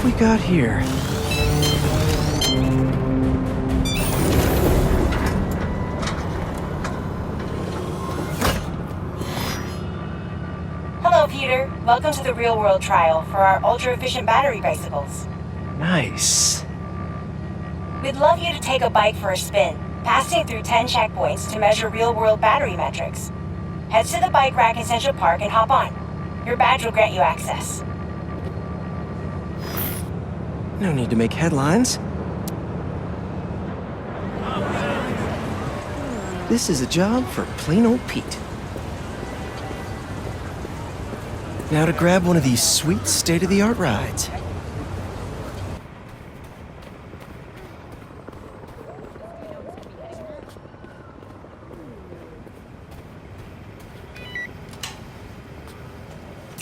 we got here? Hello, Peter. Welcome to the real-world trial for our ultra-efficient battery bicycles. Nice. We'd love you to take a bike for a spin, passing through 10 checkpoints to measure real-world battery metrics. Head to the bike rack in Central Park and hop on. Your badge will grant you access. No need to make headlines. This is a job for plain old Pete. Now to grab one of these sweet state-of-the-art rides.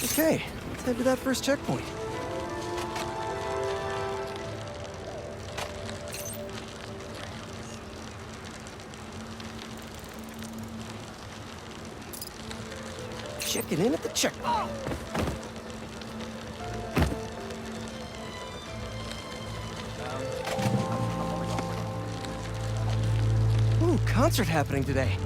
Okay, let's head to that first checkpoint. Checking in at the checkpoint. Ooh, concert happening today.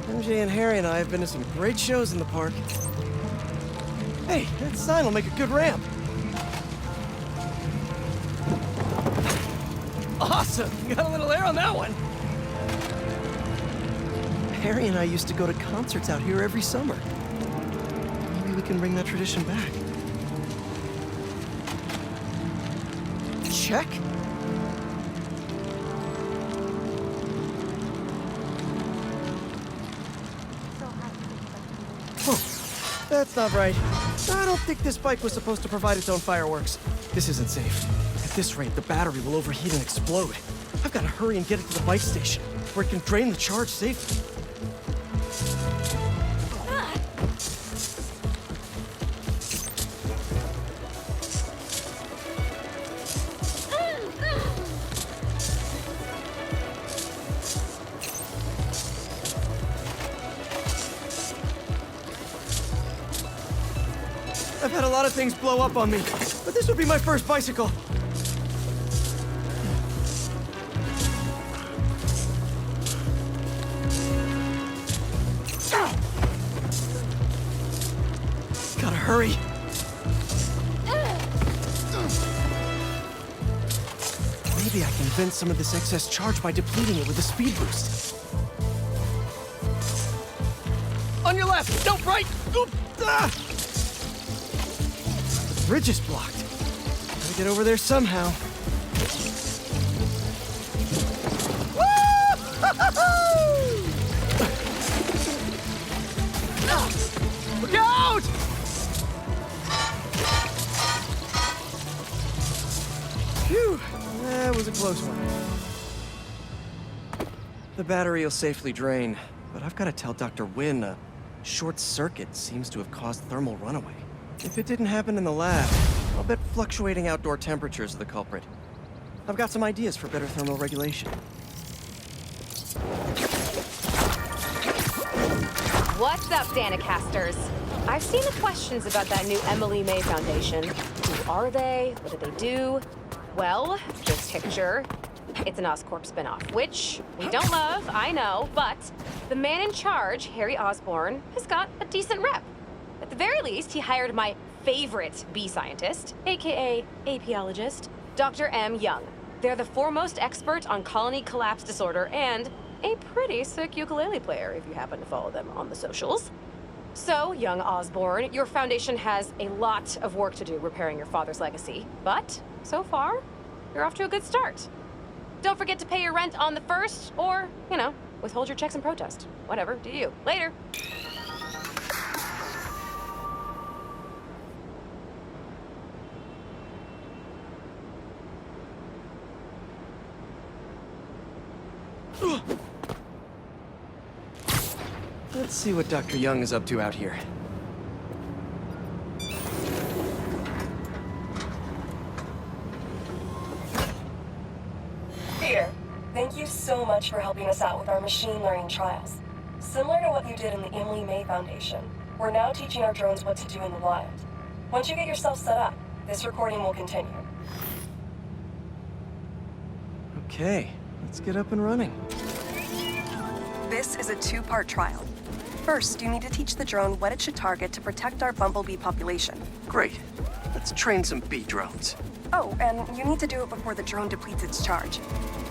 MJ and Harry and I have been to some great shows in the park. Hey, that sign will make a good ramp. Awesome! Got a little air on that one. Harry and I used to go to concerts out here every summer. Maybe we can bring that tradition back. Check. That's not right. I don't think this bike was supposed to provide its own fireworks. This isn't safe. At this rate, the battery will overheat and explode. I've got to hurry and get it to the bike station, where it can drain the charge safely. I've had a lot of things blow up on me, but this would be my first bicycle. Ow! Gotta hurry. Maybe I can vent some of this excess charge by depleting it with a speed boost. On your left! No, right! Oop! Ah! Bridge is blocked. Gotta get over there somehow. Look out! Phew, that was a close one. The battery will safely drain, but I've got to tell Dr. Wynn a short circuit seems to have caused thermal runaway. If it didn't happen in the lab, I'll bet fluctuating outdoor temperatures are the culprit. I've got some ideas for better thermal regulation. What's up, Danicasters? I've seen the questions about that new Emily May Foundation. Who are they? What do they do? Well, this picture, it's an Oscorp spinoff, which we don't love, I know, but the man in charge, Harry Osborn, has got a decent rep. At the very least, he hired my favorite bee scientist, aka apiologist, Dr. M. Young. They're the foremost expert on colony collapse disorder and a pretty sick ukulele player if you happen to follow them on the socials. So, young Osborn, your foundation has a lot of work to do repairing your father's legacy, but so far, you're off to a good start. Don't forget to pay your rent on the 1st, or, you know, withhold your checks in protest. Whatever, do you. Later. Let's see what Dr. Young is up to out here. helping us out with our machine learning trials. Similar to what you did in the Emily May Foundation, we're now teaching our drones what to do in the wild. Once you get yourself set up, this recording will continue. Okay, let's get up and running. This is a two-part trial. First, you need to teach the drone what it should target to protect our bumblebee population. Great. Let's train some bee drones. Oh, and you need to do it before the drone depletes its charge.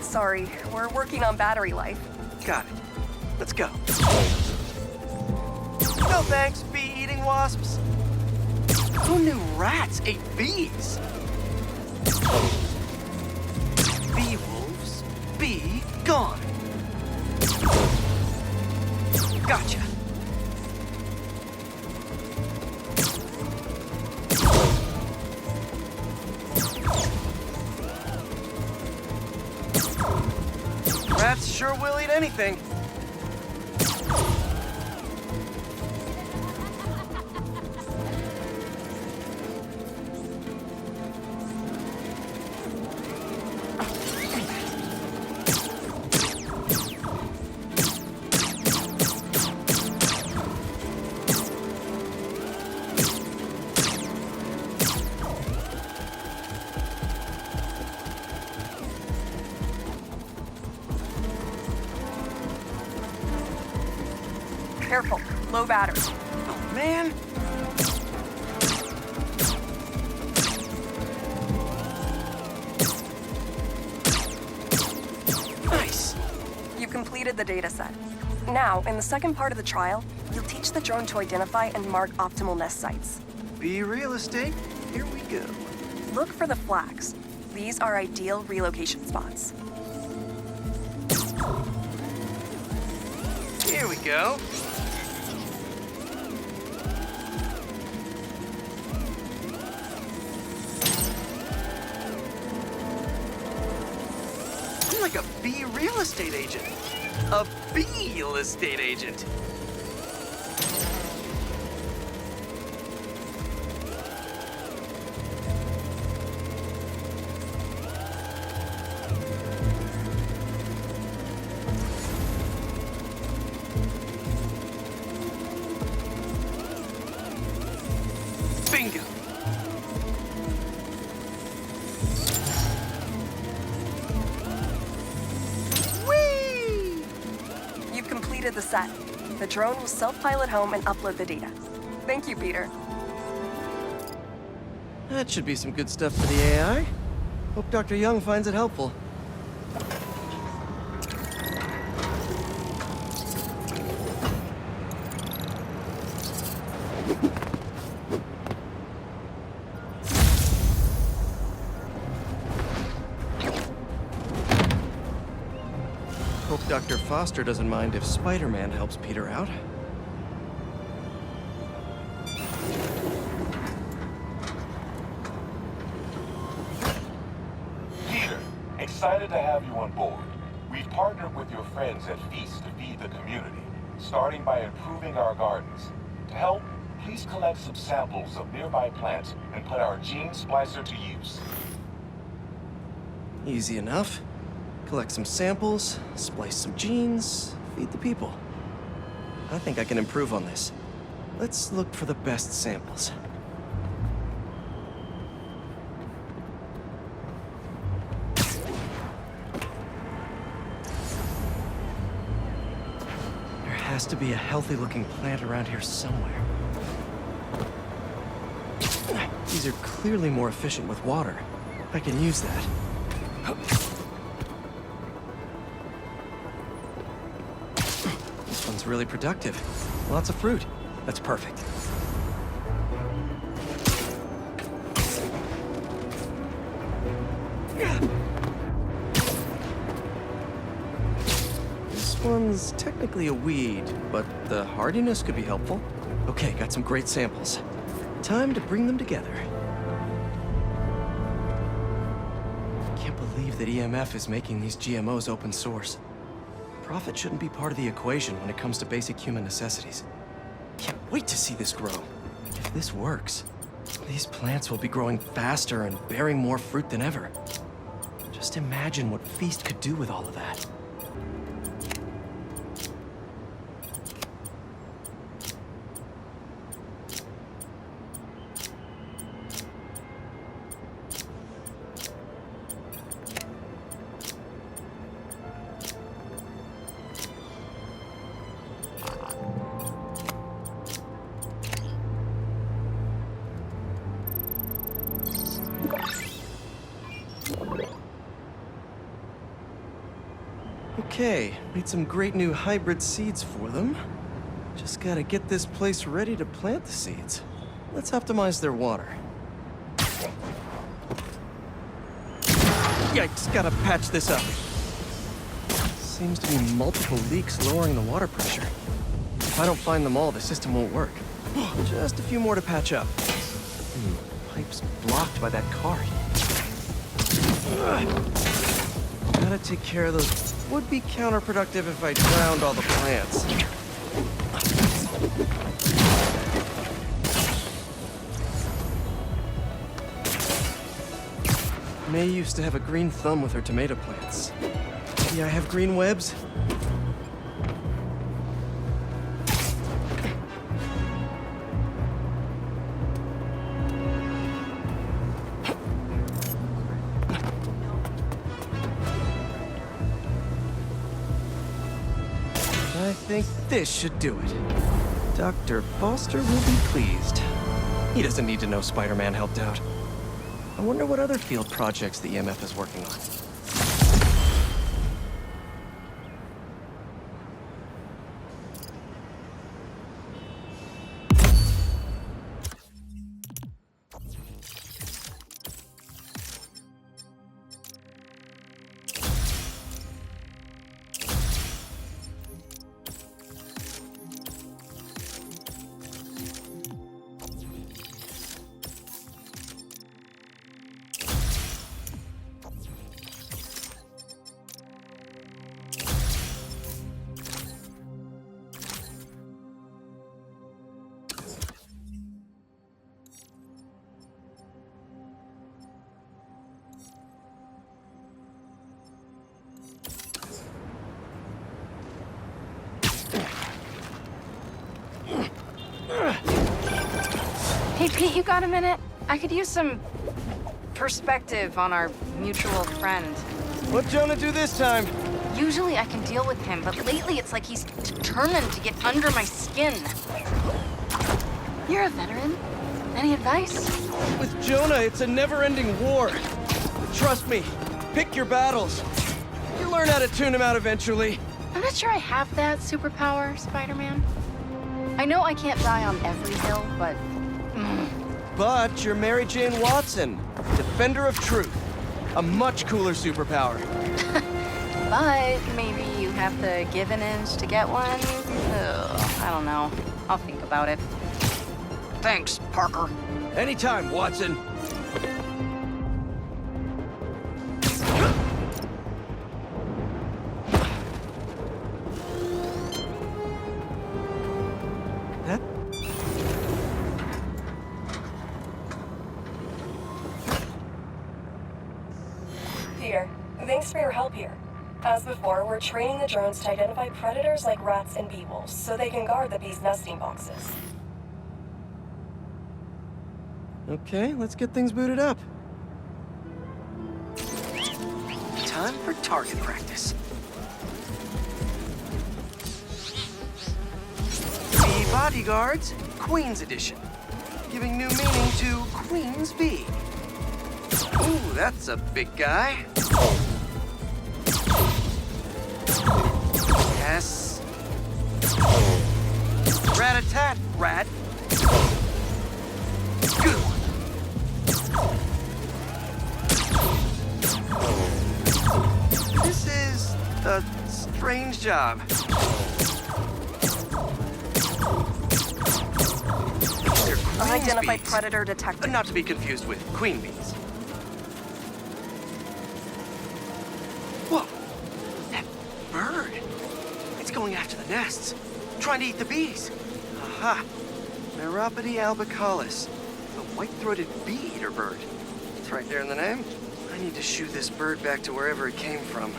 Sorry, we're working on battery life. Got it. Let's go. No thanks, bee-eating wasps. Who knew rats ate bees? Bee wolves, be gone. Gotcha. Rats sure will eat anything. Careful, low battery. Oh, man. Nice. You've completed the data set. Now, in the second part of the trial, you'll teach the drone to identify and mark optimal nest sites. Bee real estate, here we go. Look for the flags. These are ideal relocation spots. Here we go. I'm like a bee real estate agent. A bee real estate agent. Bingo. Whee! You've completed the set. The drone will self-pilot home and upload the data. Thank you, Peter. That should be some good stuff for the AI. Hope Dr. Young finds it helpful. Hope Dr. Foster doesn't mind if Spider-Man helps Peter out. Peter, excited to have you on board. We've partnered with your friends at Feast to feed the community, starting by improving our gardens. To help, please collect some samples of nearby plants and put our gene splicer to use. Easy enough. Collect some samples, splice some genes, feed the people. I think I can improve on this. Let's look for the best samples. There has to be a healthy-looking plant around here somewhere. These are clearly more efficient with water. I can use that. This one's really productive. Lots of fruit. That's perfect. This one's technically a weed, but the hardiness could be helpful. Okay, got some great samples. Time to bring them together. Can't believe that EMF is making these GMOs open source. Profit shouldn't be part of the equation when it comes to basic human necessities. Can't wait to see this grow. If this works, these plants will be growing faster and bearing more fruit than ever. Just imagine what Feast could do with all of that. Okay, made some great new hybrid seeds for them. Just gotta get this place ready to plant the seeds. Let's optimize their water. Yikes, gotta patch this up. Seems to be multiple leaks lowering the water pressure. If I don't find them all, the system won't work. Just a few more to patch up. Pipe's blocked by that car. Gotta take care of those. Would be counterproductive if I drowned all the plants. May used to have a green thumb with her tomato plants. Maybe I have green webs? I think this should do it. Dr. Foster will be pleased. He doesn't need to know Spider-Man helped out. I wonder what other field projects the EMF is working on. Hey, Pete, you got a minute? I could use some perspective on our mutual friend. What'd Jonah do this time? Usually I can deal with him, but lately it's like he's determined to get under my skin. You're a veteran. Any advice? With Jonah, it's a never-ending war. Trust me, pick your battles. You learn how to tune him out eventually. I'm not sure I have that superpower, Spider-Man. I know I can't die on every hill, but... But you're Mary Jane Watson, defender of truth. A much cooler superpower. But maybe you have to give an inch to get one? Ugh, I don't know. I'll think about it. Thanks, Parker. Anytime, Watson. That? Peter, thanks for your help here. As before, we're training the drones to identify predators like rats and bee wolves, so they can guard the bees' nesting boxes. Okay, let's get things booted up. Time for target practice. The Bodyguards, Queen's Edition. Giving new meaning to Queen's Bee. Ooh, that's a big guy. Yes. Rat-a-tat, rat. Good one. This is a strange job. They're queen's Unidentified bees. predator detected. Not to be confused with queen bees. Whoa! That bird! It's going after the nests, trying to eat the bees. Aha! Neuropody albicollis, the white-throated bee-eater bird. It's right there in the name. I need to shoo this bird back to wherever it came from.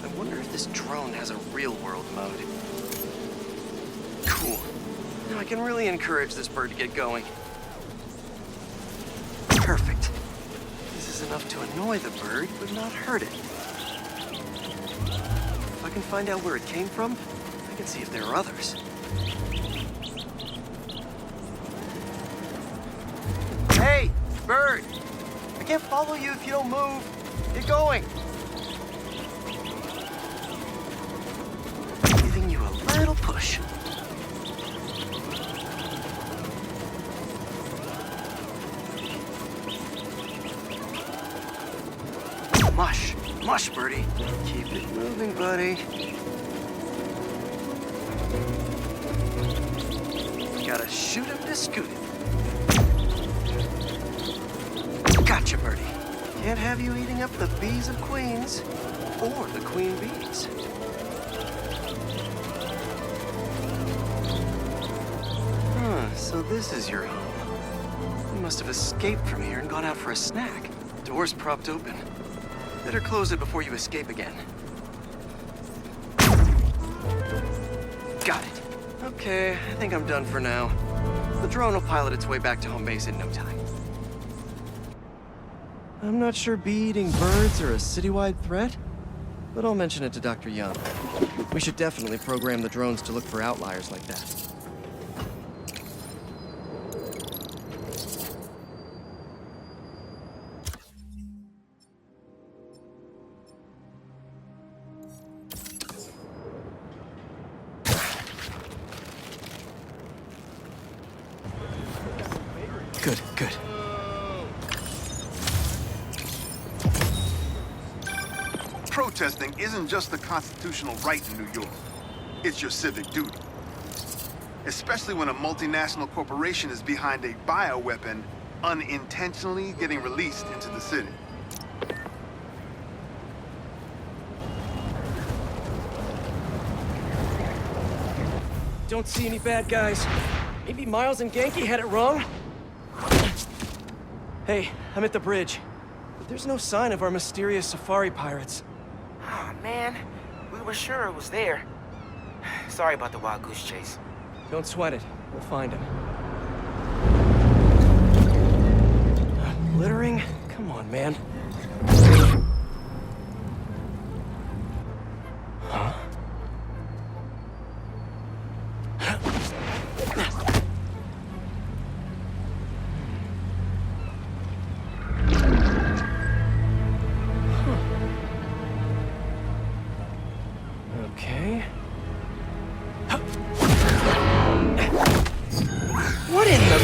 I wonder if this drone has a real-world mode. Cool. Now I can really encourage this bird to get going. Perfect. This is enough to annoy the bird, but not hurt it. If I can find out where it came from, I can see if there are others. Hey, bird! I can't follow you if you don't move. Get going. push. Mush. Mush, Birdie. Keep it moving, buddy. Gotta shoot him to scoot him. Gotcha, Birdie. Can't have you eating up the bees of queens. Or the queen bees. So this is your home. You must have escaped from here and gone out for a snack. Door's propped open. Better close it before you escape again. Got it. Okay, I think I'm done for now. The drone will pilot its way back to home base in no time. I'm not sure bee-eating birds are a citywide threat, but I'll mention it to Dr. Young. We should definitely program the drones to look for outliers like that. Good, good. Protesting isn't just a constitutional right in New York. It's your civic duty. Especially when a multinational corporation is behind a bioweapon unintentionally getting released into the city. Don't see any bad guys. Maybe Miles and Genki had it wrong? Hey, I'm at the bridge. But there's no sign of our mysterious safari pirates. Oh, man. We were sure it was there. Sorry about the wild goose chase. Don't sweat it. We'll find him. Littering? Come on, man. Huh? Okay. What in the...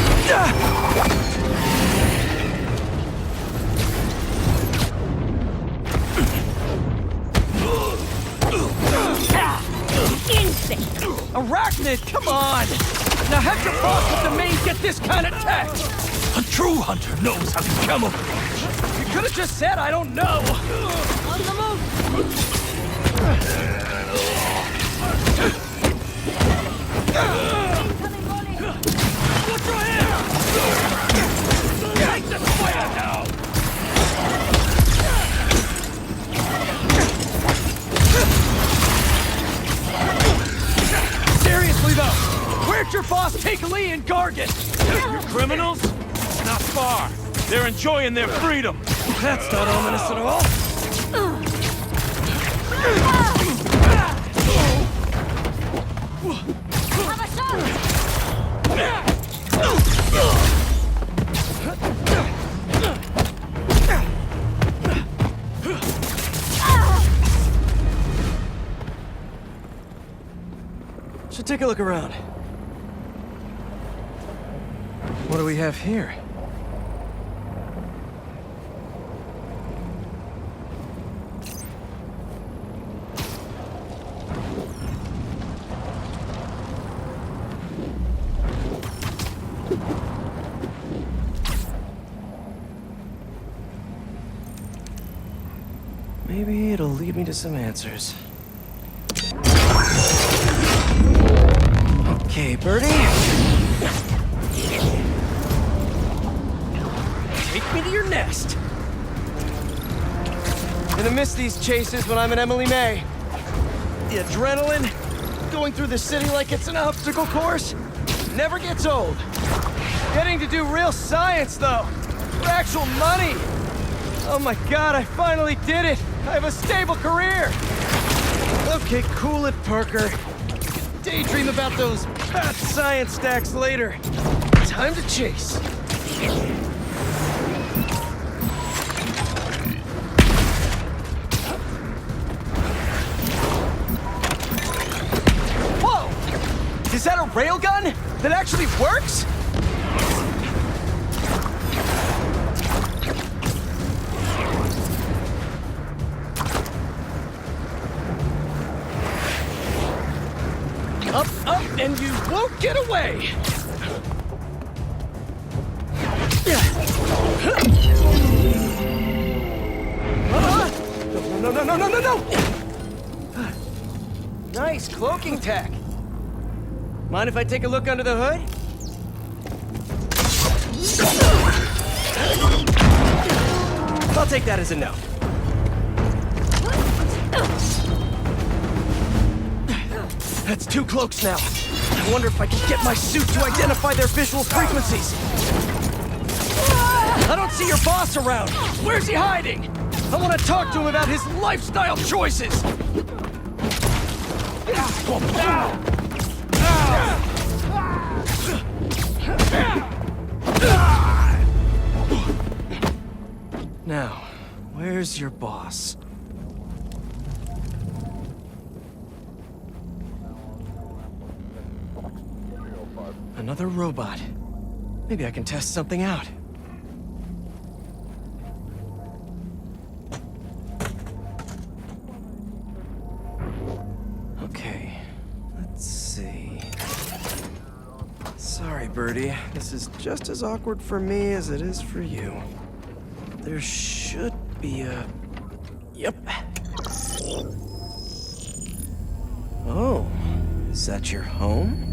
Insect! Arachnid, come on! Now have your boss with the maze get this kind of tech! A true hunter knows how to camouflage. You could have just said I don't know! On the move! Watch your hand! Take the fire now! Seriously though, where'd your boss take Lee and Gargan? You criminals? Not far. They're enjoying their freedom. That's not ominous at all. Have a shot! Should take a look around. What do we have here? Maybe it'll lead me to some answers. Okay, Birdie. Take me to your nest. Gonna miss these chases when I'm in Emily May. The adrenaline, going through the city like it's an obstacle course, never gets old. Getting to do real science, though, for actual money. Oh my God, I finally did it. I have a stable career. Okay, cool it, Parker. Daydream about those fat science stacks later. Time to chase. Whoa! that a railgun that actually works? Up, and you won't get away! No! Nice cloaking tech. Mind if I take a look under the hood? I'll take that as a no. That's 2 cloaks now. I wonder if I can get my suit to identify their visual frequencies. I don't see your boss around. Where's he hiding? I want to talk to him about his lifestyle choices. Now, where's your boss? Another robot. Maybe I can test something out. Okay, let's see. Sorry, Birdie. This is just as awkward for me as it is for you. There should be a... Yep. Oh, is that your home?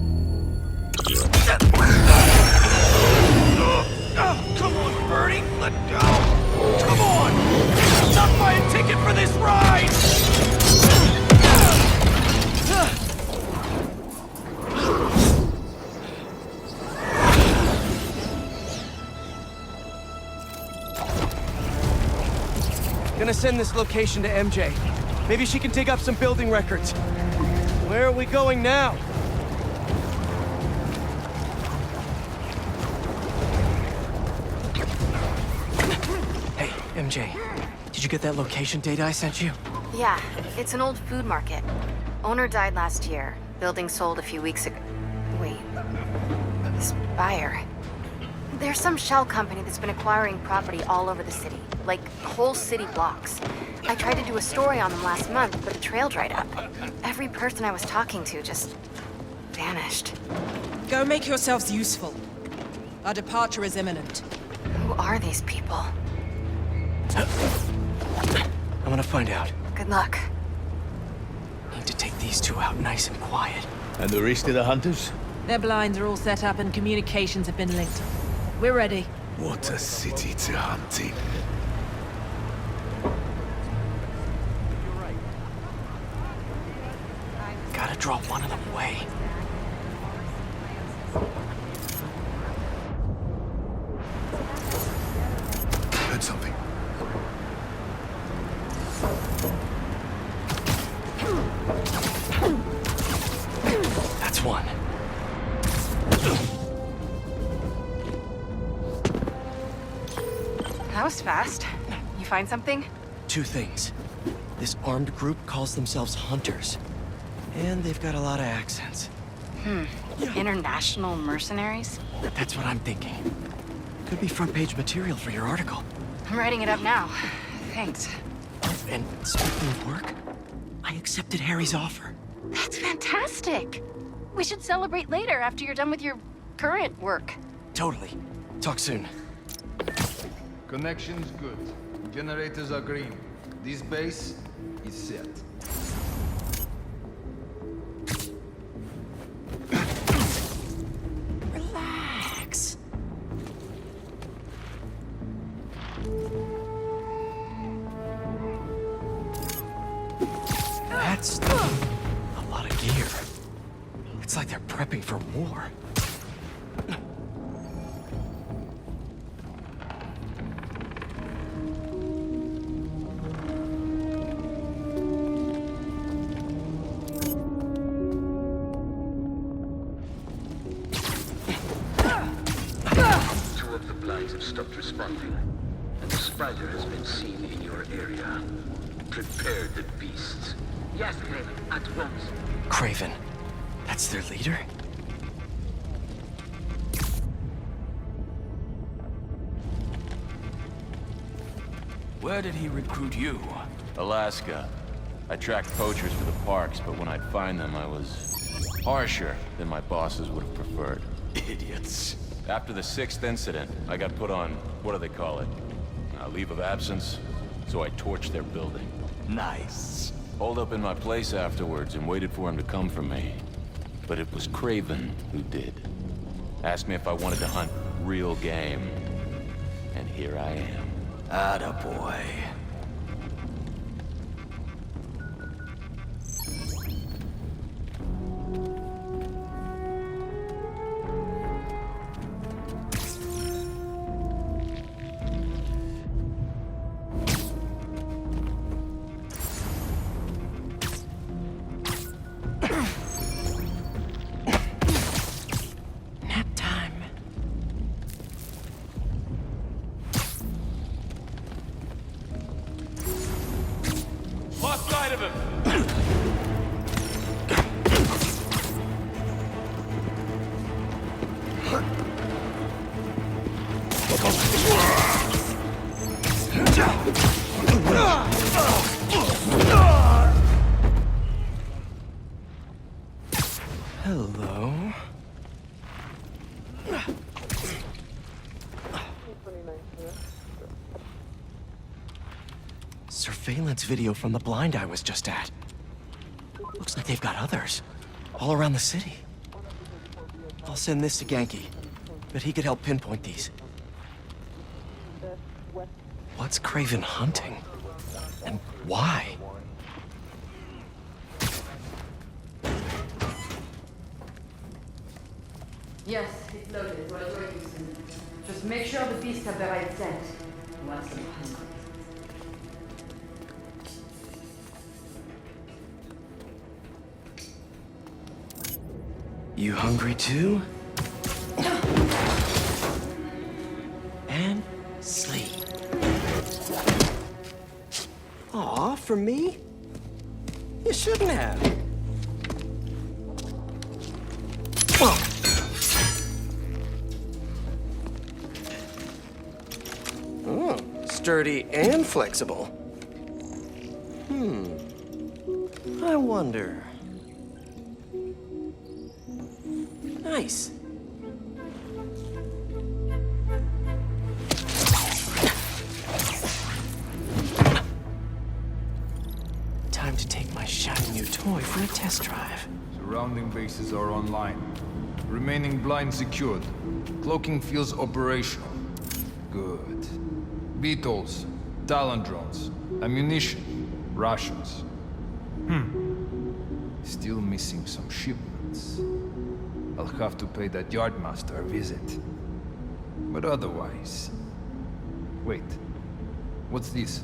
Oh, come on, Birdie! Let go! Come on! Not buy a ticket for this ride! Gonna send this location to MJ. Maybe she can dig up some building records. Where are we going now? MJ, did you get that location data I sent you? Yeah, it's an old food market. Owner died last year. Building sold a few weeks ago. Wait, this buyer. There's some shell company that's been acquiring property all over the city, like whole city blocks. I tried to do a story on them last month, but the trail dried up. Every person I was talking to just vanished. Go make yourselves useful. Our departure is imminent. Who are these people? I'm gonna find out. Good luck. Need to take these 2 out nice and quiet. And the rest of the hunters? Their blinds are all set up and communications have been linked. We're ready. What a city to hunt in. Gotta draw one of them away. Heard something. That's one. That was fast. You find something? 2 things. This armed group calls themselves Hunters. And they've got a lot of accents. International mercenaries? That's what I'm thinking. Could be front-page material for your article. I'm writing it up now. Thanks. Oh, and speaking of work, I accepted Harry's offer. That's fantastic. We should celebrate later after you're done with your current work. Totally. Talk soon. Connection's good. Generators are green. This base is set. Relax. That's a lot of gear. It's like they're prepping for war. Stopped responding, and the spider has been seen in your area. Prepare the beasts. Yes, Craven, at once. Craven. That's their leader? Where did he recruit you? Alaska. I tracked poachers for the parks, but when I'd find them, I was harsher than my bosses would have preferred. Idiots. After the 6th incident, I got put on, what do they call it? A leave of absence, so I torched their building. Nice. Holed up in my place afterwards and waited for him to come for me. But it was Craven who did. Asked me if I wanted to hunt real game. And here I am. Attaboy. Nap time. Lost sight of him. Hello. Surveillance video from the blind I was just at. Looks like they've got others. All around the city. I'll send this to Genki. But he could help pinpoint these. What's Craven hunting? And why? Yes, it's loaded. What is ready, soon. Just make sure the beasts have the right scent. Once them hungry. You hungry too? And sleep. Aw, for me? You shouldn't have. Oh, sturdy and flexible. I wonder. Nice. Time to take my shiny new toy for a test drive. Surrounding bases are online. Remaining blind secured. Cloaking fields operational. Good. Beetles, Talon drones, ammunition, rations. Still missing some shipments. I'll have to pay that yardmaster a visit. But otherwise... Wait. What's this?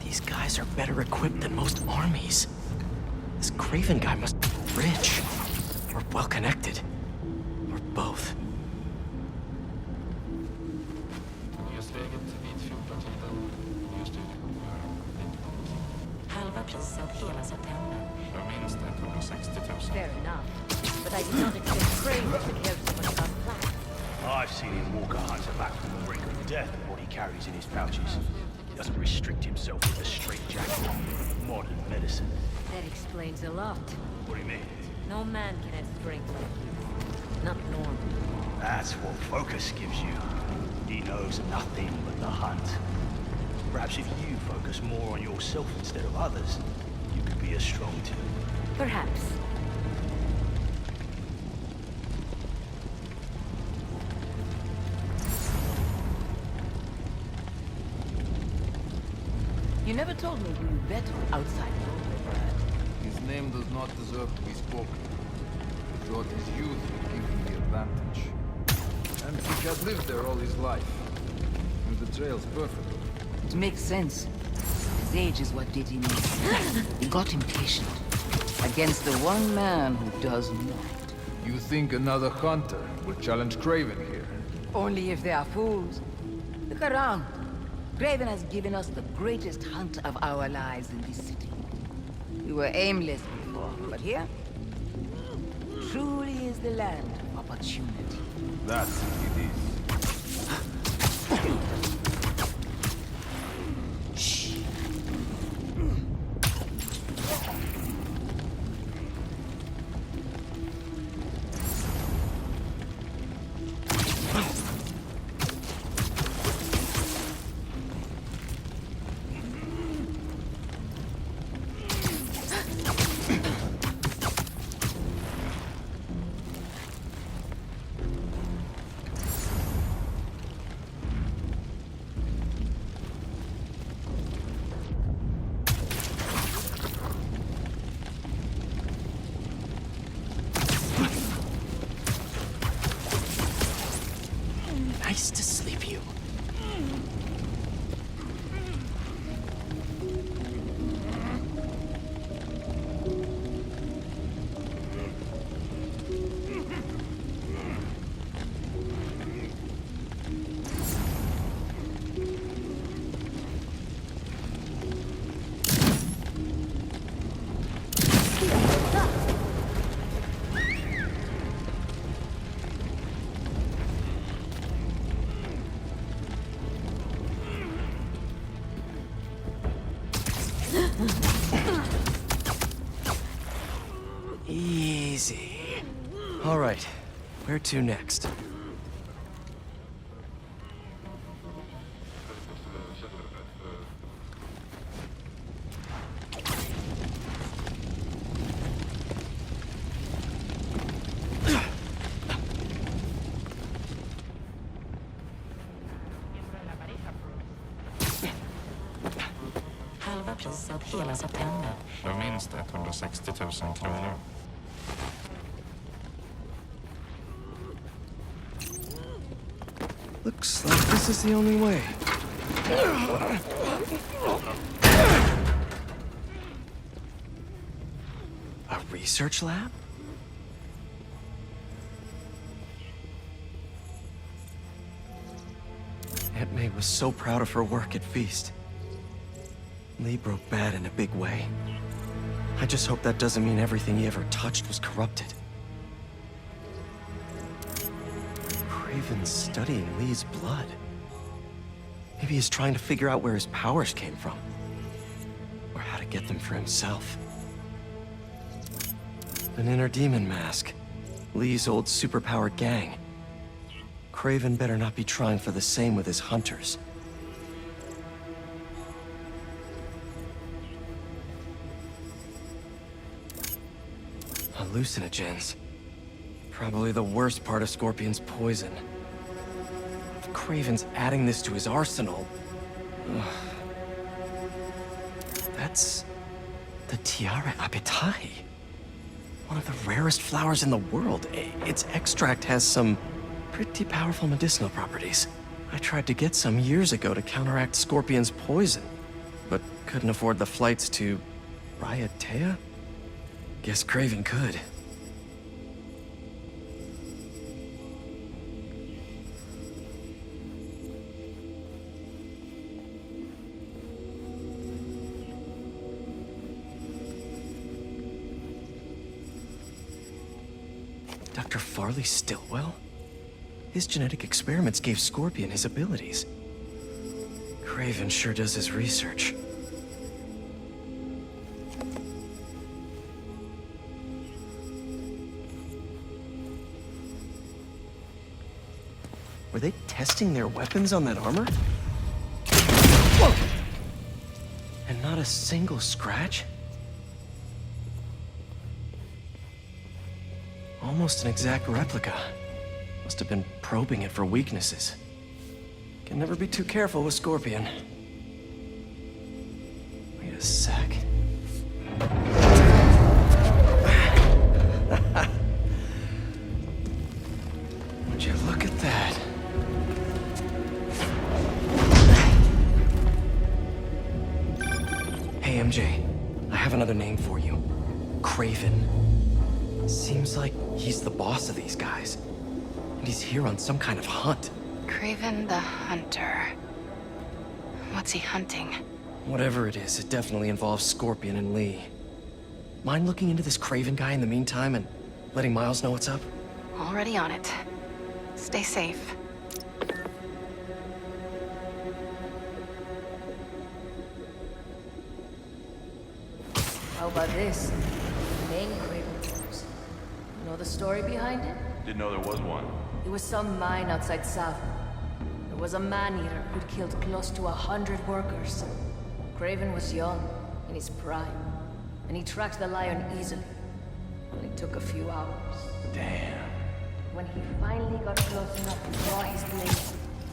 These guys are better equipped than most armies. This Craven guy must be rich. Or well-connected. Or both. Fair enough. But I did not expect Craven to care so much about flax. I've seen him walk a hunter back from the brink of death with what he carries in his pouches. He doesn't restrict himself to the straitjacket. Modern medicine. That explains a lot. What do you mean? No man can have strength like this. Not normal. That's what focus gives you. He knows nothing but the hunt. Perhaps if you focus more on yourself instead of others, you could be as strong too. Perhaps. You never told me who you bet on outside. His name does not deserve to be spoken. Thought his youth would give him the advantage. And he has lived there all his life. And the trail's perfect. It makes sense. His age is what did him in. He got impatient. Against the one man who does not. You think another hunter will challenge Craven here? Only if they are fools. Look around. Craven has given us the greatest hunt of our lives in this city. We were aimless before, but here? truly is the land of opportunity. That's it is. Nice to sleep you. Easy. All right, where to next? Halva priset hela september. För minst 160 000 kronor. Looks like this is the only way. A research lab? Aunt May was so proud of her work at Feast. Lee broke bad in a big way. I just hope that doesn't mean everything he ever touched was corrupted. Craven's studying Lee's blood. Maybe he's trying to figure out where his powers came from. Or how to get them for himself. An inner demon mask. Lee's old superpowered gang. Craven better not be trying for the same with his hunters. Hallucinogens. Probably the worst part of Scorpion's poison. If Craven's adding this to his arsenal... Ugh. That's... the Tiara Apitai. One of the rarest flowers in the world. Its extract has some pretty powerful medicinal properties. I tried to get some years ago to counteract Scorpion's poison, but couldn't afford the flights to... Raiatea? Guess Craven could. Dr. Farley Stillwell? His genetic experiments gave Scorpion his abilities. Craven sure does his research. Were they testing their weapons on that armor? Whoa! And not a single scratch? Almost an exact replica. Must have been probing it for weaknesses. Can never be too careful with Scorpion. Wait a sec. Would you look at that? Hey, MJ. I have another name for you. Craven. Seems like he's the boss of these guys. And he's here on some kind of hunt. Craven the Hunter. What's he hunting? Whatever it is, it definitely involves Scorpion and Lee. Mind looking into this Craven guy in the meantime and Letting Miles know what's up? Already on it. Stay safe. How about this? Main Craven Wars. You know the story behind it? Didn't know there was one. It was some mine outside Savin. There was a man-eater who'd killed close to 100 workers. Craven was young, in his prime, and he tracked the lion easily. Only took a few hours. Damn. When he finally got close enough to draw his blade,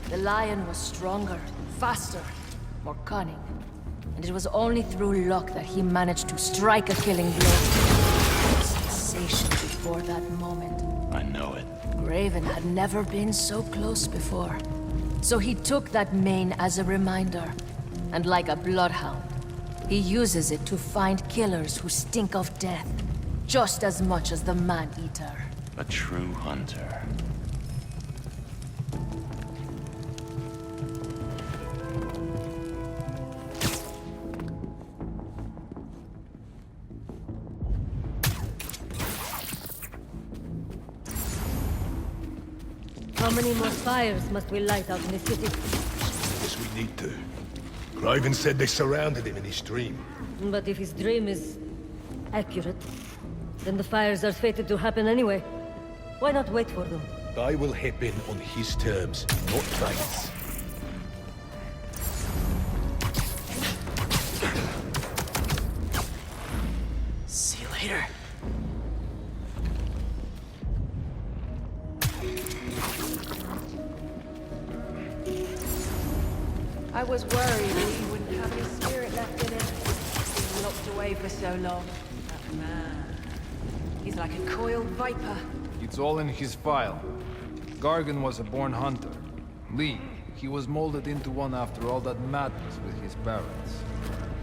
the lion was stronger, faster, more cunning. And it was only through luck that he managed to strike a killing blow. Sensation before that moment. I know it. Craven had never been so close before. So he took that mane as a reminder. And like a bloodhound, he uses it to find killers who stink of death, just as much as the man-eater. A true hunter. How many more fires must we light out in the city? Guess we need to. Craven said they surrounded him in his dream. But if his dream is accurate, then the fires are fated to happen anyway. Why not wait for them? I will hip in on his terms, not Thane's. See you later. I was worried he wouldn't have any spirit left in him. He's been locked away for so long. That man. He's like a coiled viper. It's all in his file. Gargan was a born hunter. Lee, he was molded into one after all that madness with his parents.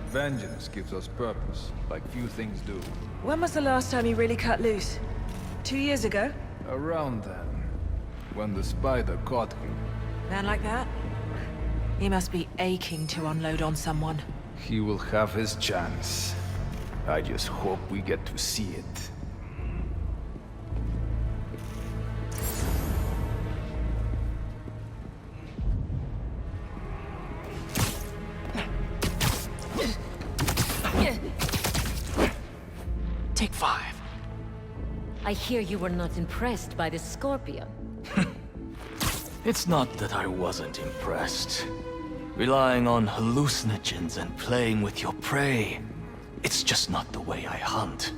Vengeance gives us purpose, like few things do. When was the last time you really cut loose? 2 years ago? Around then, when the spider caught him. Man like that? He must be aching to unload on someone. He will have his chance. I just hope we get to see it. Take 5. I hear you were not impressed by the Scorpion. It's not that I wasn't impressed. Relying on hallucinogens and playing with your prey, it's just not the way I hunt.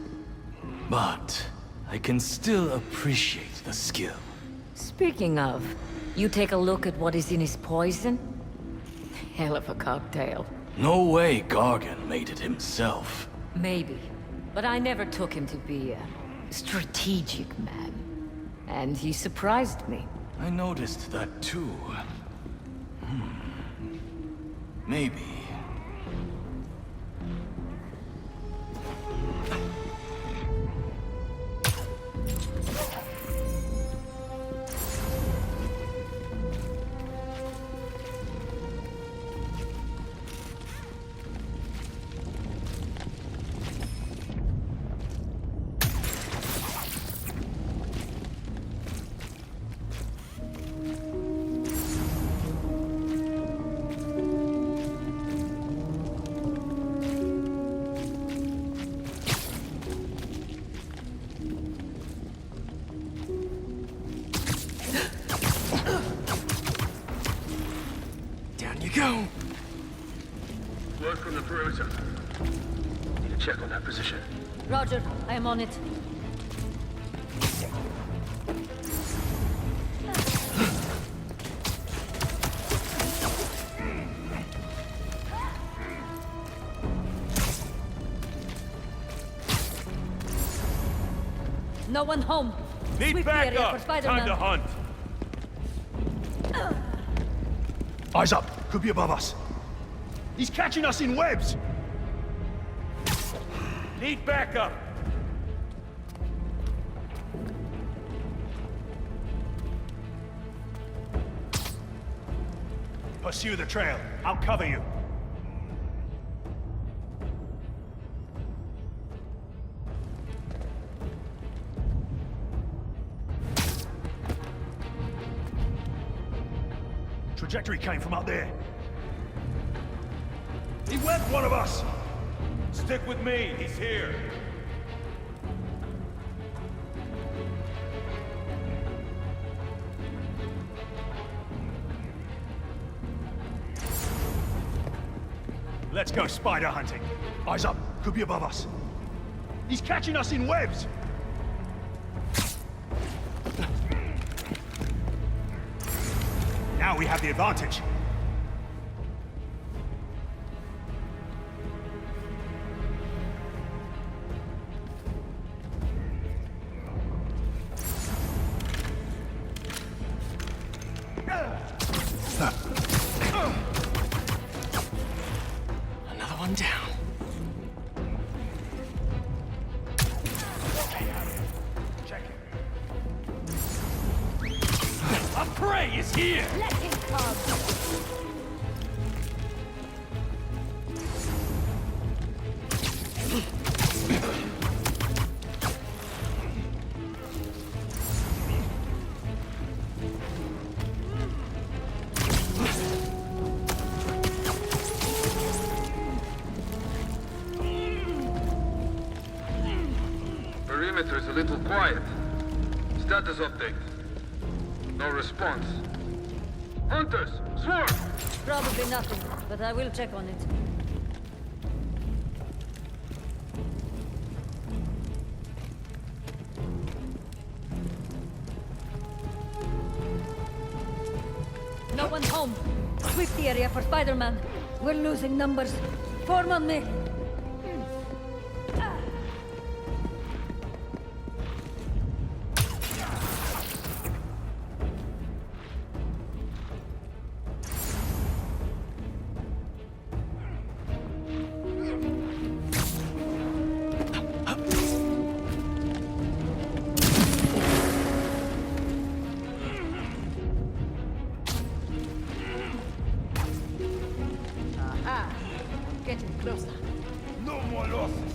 But I can still appreciate the skill. Speaking of, you take a look at what is in his poison? Hell of a cocktail. No way Gargan made it himself. Maybe, but I never took him to be a strategic man. And he surprised me. I noticed that too. Maybe. Go! Word from the perimeter. Need to check on that position. Roger, I am on it. No one home. Need Sweep the area backup. for Spider-Man. Time to hunt. Eyes up! Could be above us. He's catching us in webs! Need backup. Pursue the trail. I'll cover you. trajectory came from up there. He went one of us! Stick with me, he's here. Let's go spider hunting. Eyes up, could be above us. He's catching us in webs! Now we have the advantage. Another one down. Check it. Our prey is here! Let him come! Perimeter is a little quiet. Status update. No response. Hunters, swarm! Probably nothing, but I will check on it. No one's home. Sweep the area for Spider-Man. We're losing numbers. Form on me. Aha! Getting closer. No more losses.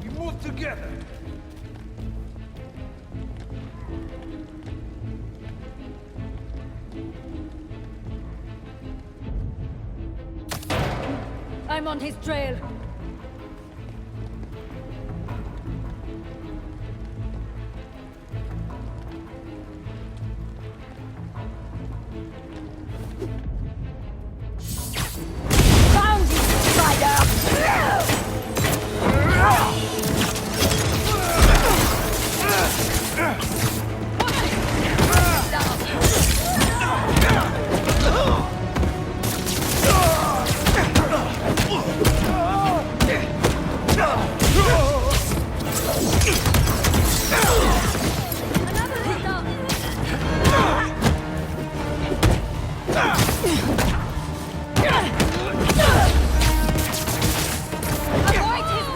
We move together. I'm on his trail. Found you, Avoid his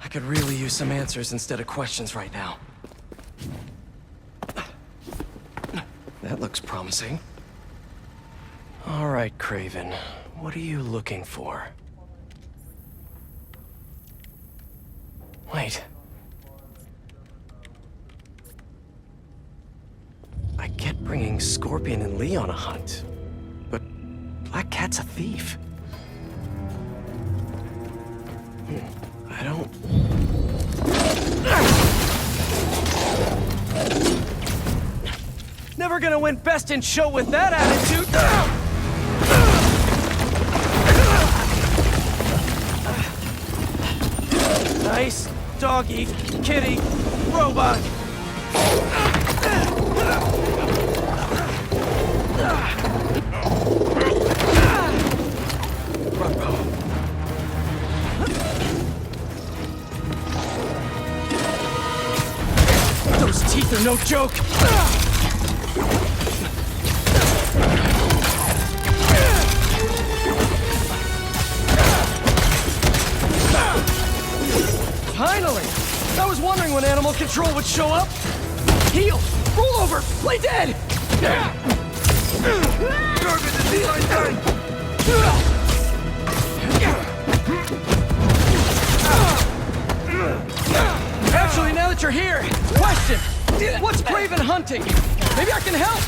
I could really use some answers instead of questions right now. That looks promising. All right, Craven. What are you looking for? Wait. I get bringing Scorpion and Lee on a hunt, but Black Cat's a thief. I don't... Never gonna win Best in Show with that attitude! Nice doggy, kitty, robot. Those teeth are no joke! Finally! I was wondering when animal control would show up. Heal! Roll over! Play dead! Actually, now that you're here, question! What's Craven hunting? Maybe I can help!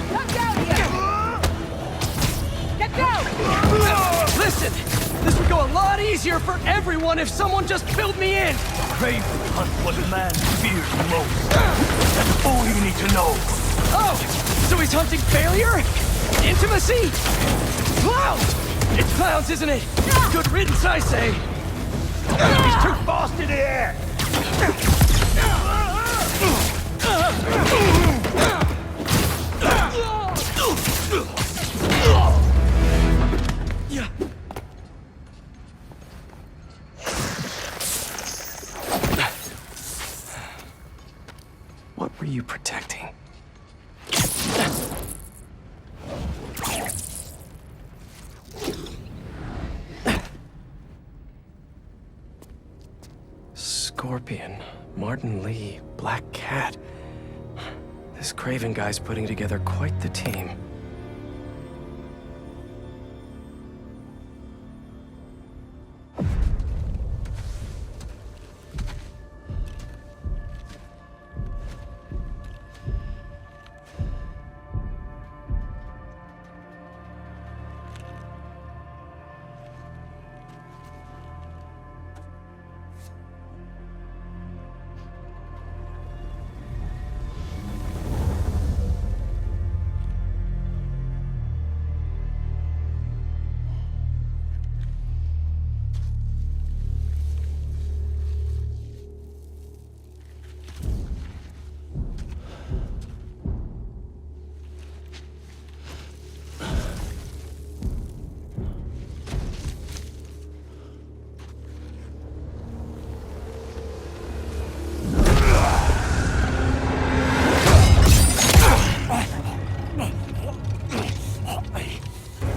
Come down here! Get down! Listen! This would go a lot easier for everyone if someone just filled me in! Craven Hunt was a man feared the most. That's all you need to know. Oh! So he's hunting failure? Intimacy? Clowns! It's clowns, isn't it? Good riddance, I say! He's too fast in the air! What were you protecting? Scorpion, Martin Lee, Black Cat. This Craven guy's putting together quite the team.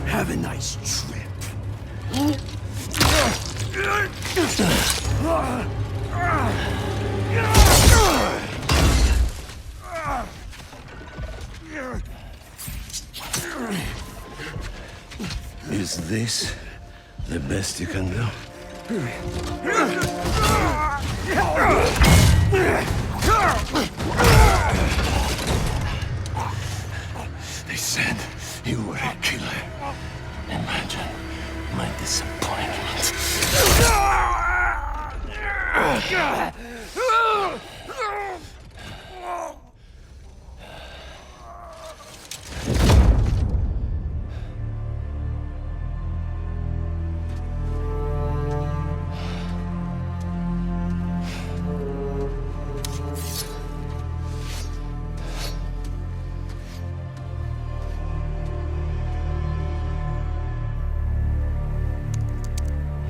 Have a nice trip. Is this the best you can do? They said you were a killer. Imagine my disappointment.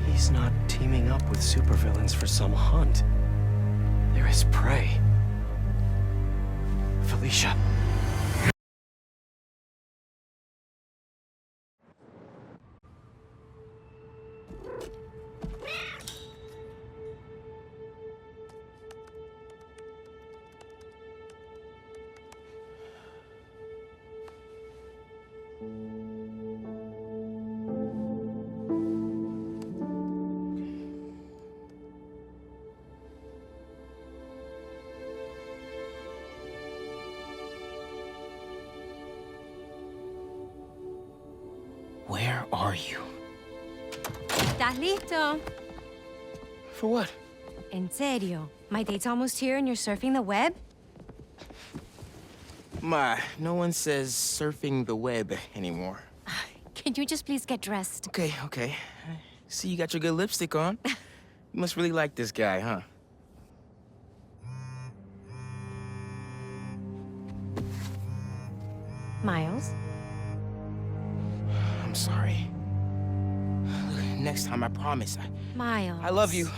He's not teaming up with supervillains for some hunt. They're his prey. Felicia. Where are you? ¿Estás listo? For what? En serio. My date's almost here and you're surfing the web? Ma, no one says surfing the web anymore. Can you just please get dressed? Okay. See, you got your good lipstick on. You must really like this guy, huh? Miles? I'm sorry. Look, next time, I promise. Miles. I love you.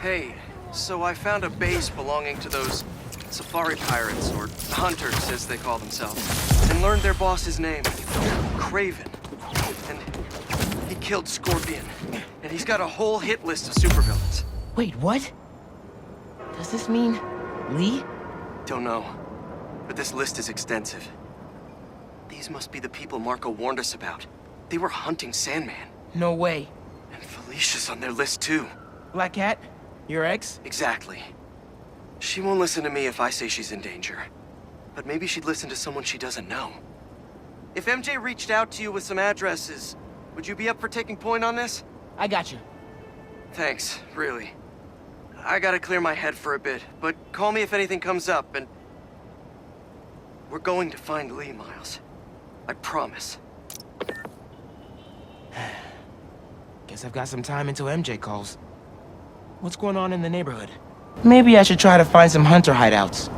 Hey, so I found a base belonging to those safari pirates, or hunters as they call themselves, and learned their boss's name, Kraven. And he killed Scorpion, and he's got a whole hit list of supervillains. Wait, what? Does this mean Lee? Don't know, but this list is extensive. These must be the people Marco warned us about. They were hunting Sandman. No way. And Felicia's on their list too. Black Cat? Your ex? Exactly. She won't listen to me if I say she's in danger. But maybe she'd listen to someone she doesn't know. If MJ reached out to you with some addresses, would you be up for taking point on this? I got you. Thanks, really. I gotta clear my head for a bit, but call me if anything comes up, and... We're going to find Lee, Miles. I promise. Guess I've got some time until MJ calls. What's going on in the neighborhood? Maybe I should try to find some hunter hideouts.